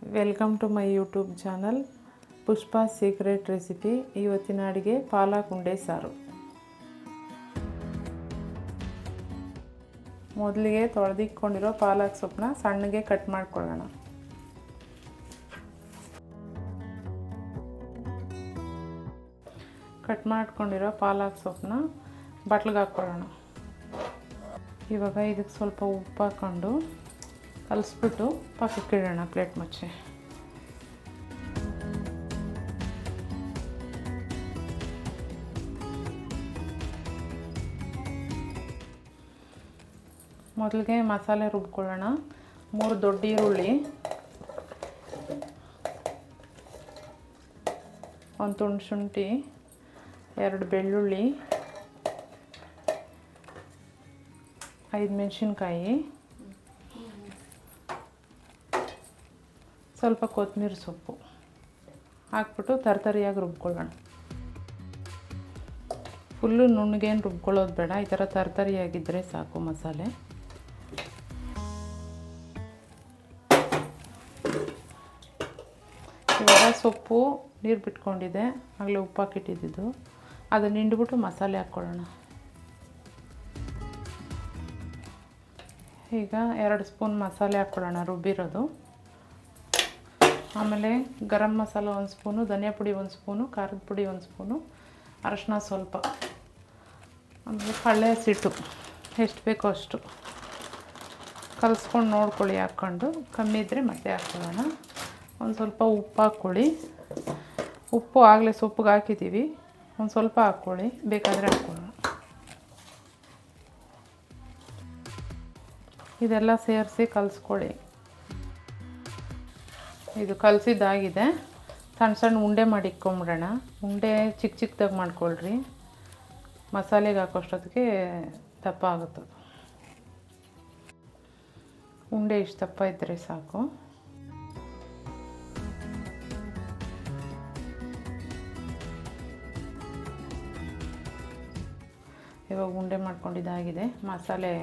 Welcome to my YouTube channel Pushpa secret recipe. ಇವತ್ತಿನ ಅಡುಗೆ ಪಾಲಕ್ ಉಂಡೆ ಸಾರು. ಮೊದಲಿಗೆ ತೊಳೆದಿಟ್ಕೊಂಡಿರೋ ಪಾಲಕ್ ಸೊಪ್ಪನ್ನ ಸಣ್ಣಗೆ ಕಟ್ ಮಾಡ್ಕೊಳ್ಳೋಣ. ಕಟ್ ಮಾಡ್ಕೊಂಡಿರೋ ಪಾಲಕ್ ಸೊಪ್ಪನ್ನ ಬಟ್ಲಿಗೆ ಹಾಕ್ಕೊಳ್ಳೋಣ. ಇವಾಗ ಇದಕ್ಕೆ ಸ್ವಲ್ಪ ಉಪ್ಪು ಹಾಕ್ಕೊಂಡು ಕಲಿಸ್ಬಿಟ್ಟು ಪಕ್ಕಕ್ಕೆ ಇಡೋಣ ಪ್ಲೇಟ್ ಮುಚ್ಚಿ. ಮೊದಲಿಗೆ ಮಸಾಲೆ ರುಬ್ಕೊಳ್ಳೋಣ. 3 ದೊಡ್ಡ ಈರುಳ್ಳಿ, 1 ತುಂಡು ಶುಂಠಿ, 2 ಬೆಳ್ಳುಳ್ಳಿ, 5 ಮೆಣಸಿನ್ಕಾಯಿ, ಸ್ವಲ್ಪ ಕೊತ್ತಂಬರಿ ಸೊಪ್ಪು ಹಾಕ್ಬಿಟ್ಟು ತರತರಿಯಾಗಿ ರುಬ್ಕೊಳ್ಳೋಣ. ಫುಲ್ಲು ನುಣ್ಣಗೇನು ರುಬ್ಕೊಳ್ಳೋದು ಬೇಡ, ಈ ಥರ ತರತರಿಯಾಗಿದ್ದರೆ ಸಾಕು ಮಸಾಲೆ. ಇವಾಗ ಸೊಪ್ಪು ನೀರು ಬಿಟ್ಕೊಂಡಿದೆ, ಆಗಲೇ ಉಪ್ಪು ಹಾಕಿಟ್ಟಿದ್ದು, ಅದನ್ನು ಹಿಂಡ್ಬಿಟ್ಟು ಮಸಾಲೆ ಹಾಕ್ಕೊಳ್ಳೋಣ. ಈಗ 2 ಸ್ಪೂನ್ ಮಸಾಲೆ ಹಾಕ್ಕೊಳ್ಳೋಣ ರುಬ್ಬಿರೋದು. ಆಮೇಲೆ ಗರಂ ಮಸಾಲ 1 ಸ್ಪೂನು, ಧನಿಯಾ ಪುಡಿ 1 ಸ್ಪೂನು, ಖಾರದ ಪುಡಿ 1 ಸ್ಪೂನು, ಅರಶಿನ ಸ್ವಲ್ಪ, ಆಮೇಲೆ ಕಳ್ಳೆ ಹಸಿಟ್ಟು ಎಷ್ಟು ಬೇಕೋ ಅಷ್ಟು ಕಲಿಸ್ಕೊಂಡು ನೋಡ್ಕೊಳ್ಳಿ. ಹಾಕ್ಕೊಂಡು ಕಮ್ಮಿ ಇದ್ದರೆ ಮತ್ತೆ ಹಾಕ್ಕೊಳ್ಳೋಣ. ಒಂದು ಸ್ವಲ್ಪ ಉಪ್ಪು ಹಾಕ್ಕೊಳ್ಳಿ. ಉಪ್ಪು ಆಗಲೇ ಸೊಪ್ಪಿಗೆ ಹಾಕಿದ್ದೀವಿ, ಒಂದು ಸ್ವಲ್ಪ ಹಾಕ್ಕೊಳ್ಳಿ, ಬೇಕಾದರೆ ಹಾಕ್ಕೊಳ್ಳೋಣ. ಇದೆಲ್ಲ ಸೇರಿಸಿ ಕಲಿಸ್ಕೊಳ್ಳಿ. ಇದು ಕಲಸಿದ್ದಾಗಿದೆ. ಸಣ್ಣ ಸಣ್ಣ ಉಂಡೆ ಮಾಡಿ ಇಟ್ಕೊಂಬಿಡೋಣ. ಉಂಡೆ ಚಿಕ್ಕ ಚಿಕ್ಕದಾಗಿ ಮಾಡ್ಕೊಳ್ರಿ, ಮಸಾಲೆಗೆ ಹಾಕೋಷ್ಟೊತ್ತಿಗೆ ದಪ್ಪ ಆಗುತ್ತೆ. ಉಂಡೆ ಇಷ್ಟು ದಪ್ಪ ಇದ್ದರೆ ಸಾಕು. ಇವಾಗ ಉಂಡೆ ಮಾಡ್ಕೊಂಡಿದ್ದಾಗಿದೆ. ಮಸಾಲೆ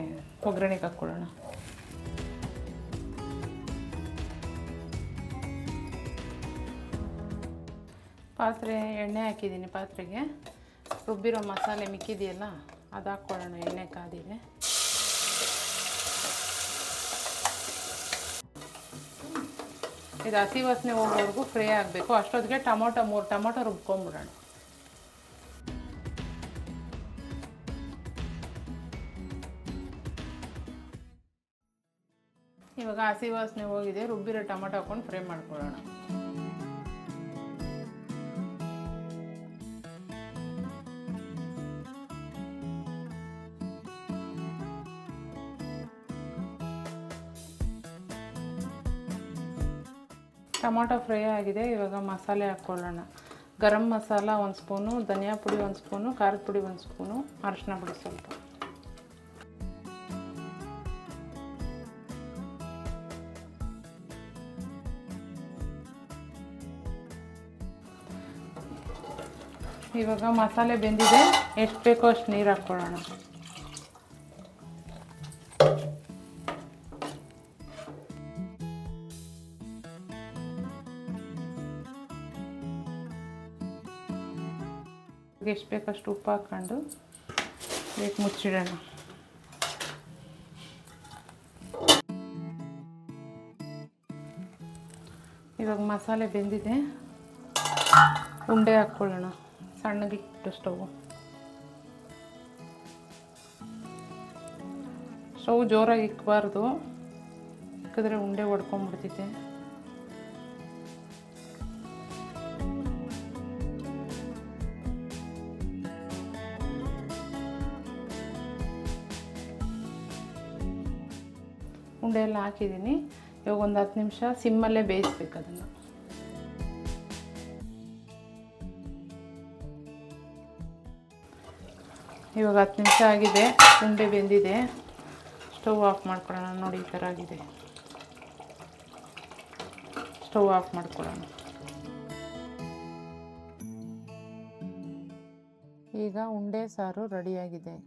ಒಗ್ಗರಣೆಗೆ ಹಾಕ್ಕೊಳ್ಳೋಣ. ಪಾತ್ರೆ ಎಣ್ಣೆ ಹಾಕಿದ್ದೀನಿ. ಪಾತ್ರೆಗೆ ರುಬ್ಬಿರೋ ಮಸಾಲೆ ಮಿಕ್ಕಿದೆಯಲ್ಲ ಅದು ಹಾಕ್ಕೊಳ್ಳೋಣ. ಎಣ್ಣೆ ಕಾದಿದೆ. ಇದು ಹಸಿ ವಾಸನೆ ಹೋಗೋವರೆಗೂ ಫ್ರೈ ಆಗಬೇಕು. ಅಷ್ಟೊತ್ತಿಗೆ 3 ಟೊಮೊಟೊ ರುಬ್ಕೊಂಬಿಡೋಣ. ಇವಾಗ ಹಸಿ ವಾಸನೆ ಹೋಗಿದೆ, ರುಬ್ಬಿರೋ ಟೊಮೊಟೊ ಹಾಕ್ಕೊಂಡು ಫ್ರೈ ಮಾಡ್ಕೊಳ್ಳೋಣ. ಟೊಮೊಟೊ ಫ್ರೈ ಆಗಿದೆ. ಇವಾಗ ಮಸಾಲೆ ಹಾಕ್ಕೊಳ್ಳೋಣ. ಗರಂ ಮಸಾಲ 1 ಸ್ಪೂನು, ಧನಿಯಾ ಪುಡಿ 1 ಸ್ಪೂನು, ಖಾರದ ಪುಡಿ 1 ಸ್ಪೂನು, ಅರಶಿನ ಪುಡಿ ಸ್ವಲ್ಪ. ಇವಾಗ ಮಸಾಲೆ ಬೆಂದಿದೆ, ಎಷ್ಟು ಬೇಕೋ ಅಷ್ಟು ನೀರು ಹಾಕ್ಕೊಳ್ಳೋಣ. ಎಷ್ಟು ಬೇಕಷ್ಟು ಉಪ್ಪು ಹಾಕ್ಕೊಂಡು ಬೇಕು ಮುಚ್ಚಿಡೋಣ. ಇವಾಗ ಮಸಾಲೆ ಬೆಂದಿದೆ, ಉಂಡೆ ಹಾಕ್ಕೊಳ್ಳೋಣ. ಸಣ್ಣಗಿಟ್ಟು ಸ್ಟವ್ ಜೋರಾಗಿ ಇಕ್ಕಬಾರ್ದು, ಇಕ್ಕಿದ್ರೆ ಉಂಡೆ ಹೊಡ್ಕೊಂಡ್ಬಿಡ್ತೈತೆ. ಉಂಡೆ ಎಲ್ಲ ಹಾಕಿದ್ದೀನಿ. ಇವಾಗ ಒಂದು 10 ನಿಮಿಷ ಸಿಮ್ಮಲ್ಲೇ ಬೇಯಿಸ್ಬೇಕು ಅದನ್ನು. ಇವಾಗ 10 ನಿಮಿಷ ಆಗಿದೆ, ಉಂಡೆ ಬೆಂದಿದೆ. ಸ್ಟವ್ ಆಫ್ ಮಾಡ್ಕೊಳ್ಳೋಣ. ನೋಡಿ ಈ ಥರ ಆಗಿದೆ. ಸ್ಟವ್ ಆಫ್ ಮಾಡ್ಕೊಳ್ಳೋಣ. ಈಗ ಉಂಡೆ ಸಾರು ರೆಡಿಯಾಗಿದೆ.